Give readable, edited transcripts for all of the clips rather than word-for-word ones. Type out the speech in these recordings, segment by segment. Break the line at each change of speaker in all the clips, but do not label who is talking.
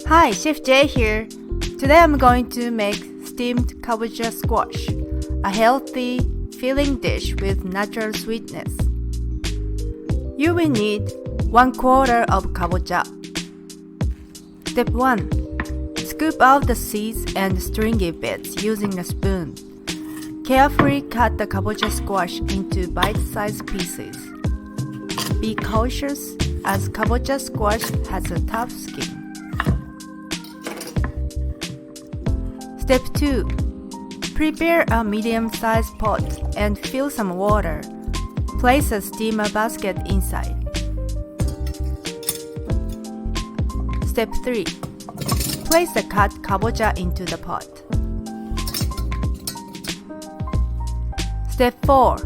Hi, Chef Jay here. Today I'm going to make steamed kabocha squash, a healthy, filling dish with natural sweetness. You will need 1/4 of kabocha. Step 1. Scoop out the seeds and stringy bits using a spoon. Carefully cut the kabocha squash into bite-sized pieces. Be cautious as kabocha squash has a tough skin. Step 2. Prepare a medium-sized pot and fill some water. Place a steamer basket inside. Step 3. Place the cut kabocha into the pot. Step 4.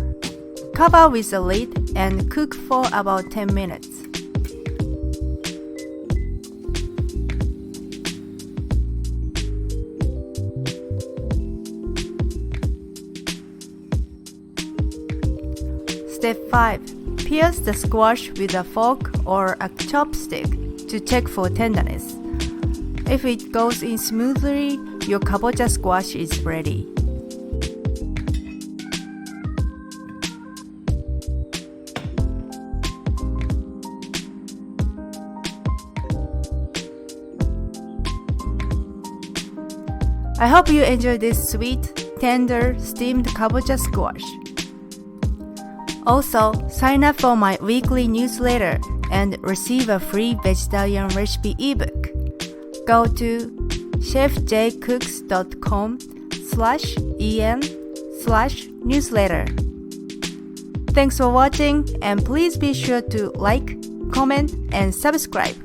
Cover with a lid and cook for about 10 minutes. Step 5. Pierce the squash with a fork or a chopstick to check for tenderness. If it goes in smoothly, your kabocha squash is ready. I hope you enjoy this sweet, tender, steamed kabocha squash. Also, sign up for my weekly newsletter and receive a free vegetarian recipe ebook. Go to chefjcooks.com/en/newsletter. Thanks for watching, and please be sure to like, comment, and subscribe.